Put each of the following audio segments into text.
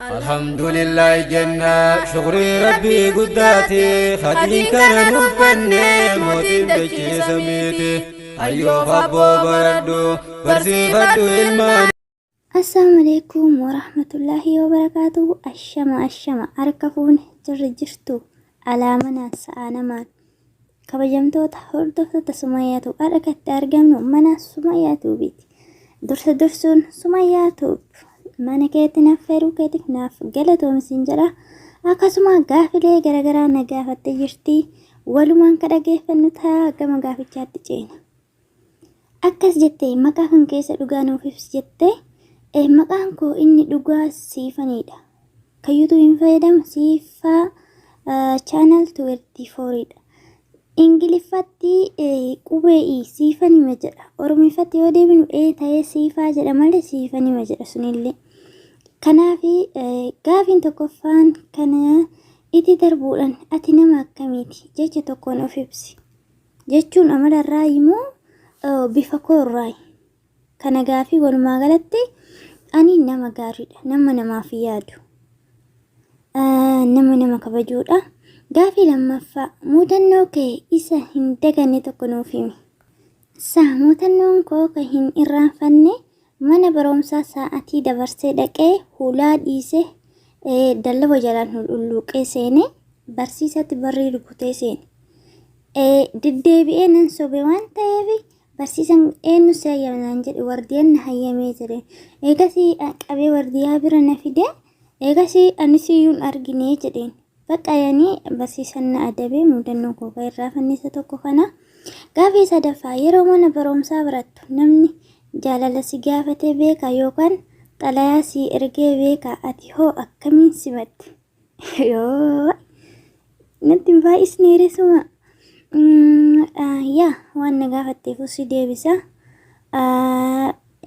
الحمد لله جنة شكري ربي قداتي خدين كان نفني موتين دكي سميتي أيوه فابو بردو برسي فدو الماني. السلام عليكم ورحمة الله وبركاته. الشما أركفون جرجرتو على منا سآنمان كبجمتو تحردو تسمياتو أركت أرقمنو منا سمياتو بيت درسون سمياتو mana keetti nafferuu keetik naaf galatoomsin jedha. Akkasuma gaafilee garagaraa na gaafatte jirti. Walumaan ka dhageeffannu ta'a gama gaafichaatti ceena. Akkas jettee maqaa kan keessa dhugaa nuuf ibsi jettee maqaan koo inni dhugaa siifanidha. Kayyutu hin fayyadamu siifaa channel 24dha. Ingiliffatti qubee siifanima jedha. Oromiffatti yoo deebinu ta'ee siifaa jedha malee siifanima jedha sunillee. Kanaafi gaafiin tokkoffaan kana itti darbuudhaan ati nama akkamiiti jecha tokkoon of ibsi jechuun amalarraa immoo bifa koorraa. Kana gaafii walumaa galatti ani nama gaariidha, nama namaaf yaadu, nama kabajuudha. Gaafii lammaffaa muudannoo kee isa hin daganne tokko nuuf himi. Muudannoon koo kan hin irraanfanne mana barumsaa sa'aatii dabarsee dhaqee hulaa dhiisee dallaba jalaan hulluuqee seene barsiisatti barrii rukutee seene. Deddeebi'ee nan sobe waan ta'eef barsiisan eenyu si hayyaman jedhe wardiyaan na hayyamee jedhe. Eegasii qabee wardiyaa bira na fide eegasii anis iyyuun argine jedheen. Bakka yaanii barsiisan na adabee muudannoo koo kan irraanfanne tokko kana. Gaafii sadaffaa yeroo mana barumsaa barattu namni jaalala si gaafatee beeka yookaan xalayaa si ergee beeka ati hoo akkamiin simatti? Yoo natti hin baay'isne resuma yaa waan na gaafatteef si deebisa.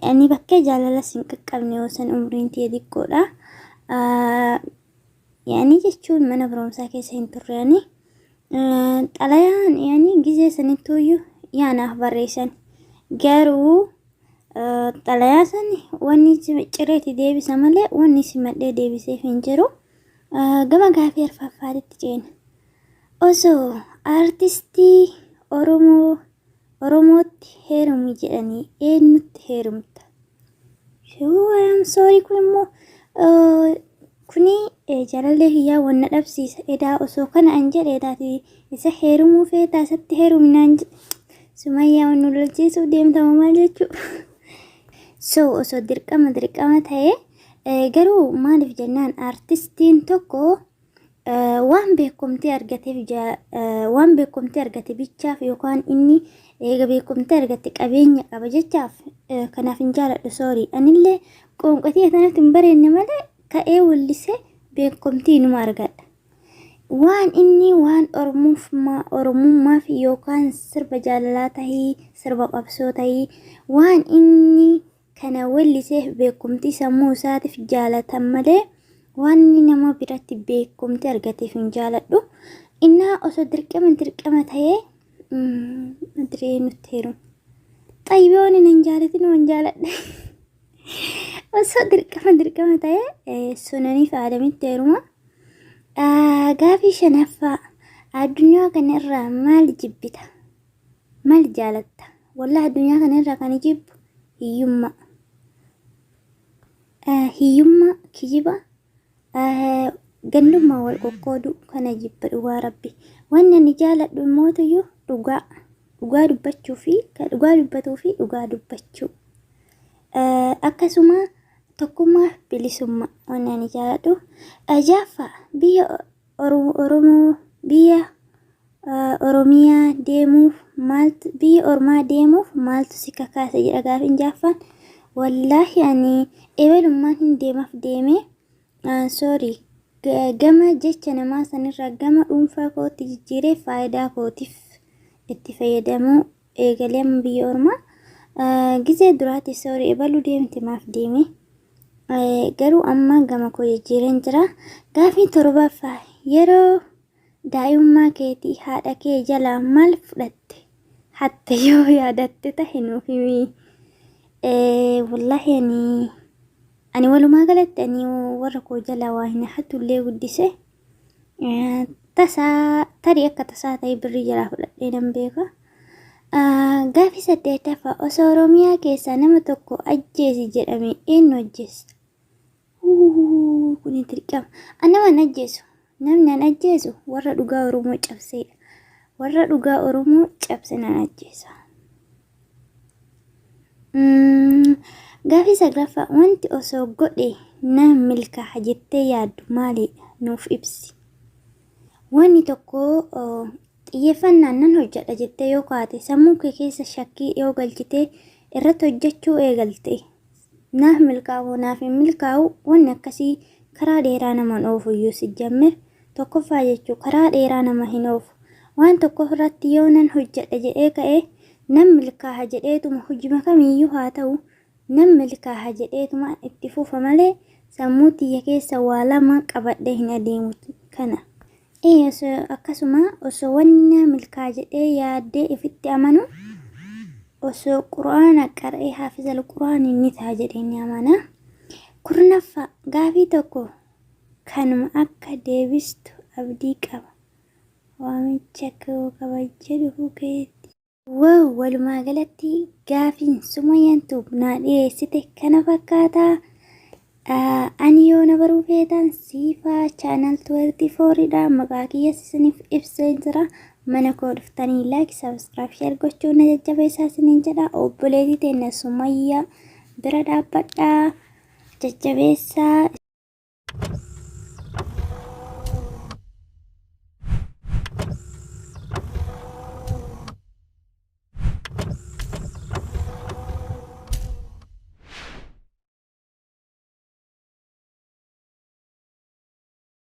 Ani bakkee jaalala si hin qaqqabne yoo san umriin tiyya xiqqoodha. Yaani jechuun mana barumsaa keessa hin turreani. Xalayaan yaani gizee sanittuyyuu yaanaaf barreessan garuu xalayaa sani wanni cireetti deebisa malee wanni simadhee deebiseef hin jiru. Gama gaafii arfaffaatitti ceena. Osoo aartistii Oromootti heerumi jedhanii eenyutti heerumta? Soorii kun immoo kuni jaalallee hiyyaa wanna dhabsiisa. Edaa osoo kana an jedhe edaati isa heerumuu feetaa isatti heeruminaan Sumayyaa wannu lolchiisuuf deemtama maal jechuudha. Osoo dirqama ta'ee garuu maaliif jennaan aartistiin tokko waan beekumtii argate bichaaf yookaan inni eega beekumtii argate qabeenya qaba jechaaf kanaaf hin jaaladhu soorii. Anillee qoonqatii kanatti hin bareenne malee ka'ee wallisee beekumtii numa argadha. Waan inni waan oromummaaf yookaan sirba jaalalaa tahii sirba qabsoo tahii waan inni kana wallisee beekumtii sammuu isaatiif jaalatan malee waan inni nama biratti beekumtii argateef hin jaaladhu. Innaa osoo dirqama ta'ee madiree nutti heeruun xayyiboon hin jaalatin waan jaaladhe. Osoo dirqama ta'ee sunaniif aadamitti heeruma. Gaafii shanaffaa addunyaa kanarraa maal jibbita? Maal jaalatta? Wallah addunyaa kanarraa kan jibbu hiyyummaa, kijiba, gandummaa wal qoqqoodu kana jibba dhugaa rabbi. Wanni ani jaaladhu immootiyyuu dhugaa dubbachuu fi dhugaa dubbatuu fi dhugaa dubbachuu. Akkasuma tokkummaa bilisummaa wanni ani jaaladhu. Jaaffaa biyya Oromoo biyya Oromiyaa deemuuf maaltu biyya Ormaa deemuuf maaltu si kakaase jedha gaafiin jaaffaan. Wallaahi ani ebalummaan hin deemaaf deeme soorii gama jecha namaa sanirraa gama dhuunfaa kootti jijjiiree faayidaa kootiif itti fayyadamuu eegalee biyya Ormaa gizee duraati soorii ebaluu deemte maaf deeme. Garuu amma gama koo jijjiireen jira. Gaafii torbaffaa yeroo daa'imummaa keetii haadha kee jalaa maal fudhatte? Hatta yoo yaadatte tahe nuuf himi. Wallahi ani ani walumaa galatti ani warra koo jalaa waa hin hatullee guddise tasaa tarii akka tasaa ta'e birrii jalaa fudhadhee nan beeka. Gaaffii 8ffaa osoo Oromiyaa keessaa nama tokko ajjeesi jedhame eenyu ajjeesa? Kun dirqama. Nama an ajjeesu namni an ajjeesu warra dhugaa Oromoo cabseedha. Warra dhugaa Oromoo cabse nan ajjeesa. Gaaffii 9ffaa wanti osoo godhe na milkaa'a jettee yaaddu maalidha? Nuuf ibsi. Wanni tokko xiyyeeffannaan nan hojjedha jettee yoo kaate sammuu kee keessa shakkii yoo galchite irratti hojjechuu eegalte naaf milkaa'u naaf hin milkaa'u wanni akkasii karaa dheeraa nama oofu iyyuu si jammir tokkoffaa jechuu karaa dheeraa nama hin oofu waan tokko irratti yoo nan hojjedha jedhee ka'e nan milkaa'a jedheetuma hojima kamiiyyuu haa ta'u nan milkaa'a jedheetuma itti fufa malee sammuu tiyya keessa waa lama qabadhee hin adeemu kana. Akkasuma osoo wanni milkaa'a jedhee yaaddee ifitti amanu osoo quraana qara'ee haafizal quraanii ni ta'a jedhee ni amana. 9ffaa gaaffii tokko kanuma akka deebistu abdii qaba. Waamicha koo kabajjee dhufuu keetti. Walumaa galatti gaaffiin sumayyantu naa dhiyeessite kana fakkaataa. Ani yoo na baruu feetan siifaa channel 24 dha maqaa kiyya isiniif ibsee jira. Mana koo dhuftanii like subscribe share gochuun na jajjabeessaa isiniin jedha. Obboleettii teenya Sumayyaa bira dhaabbadhaa jajjabeessaa.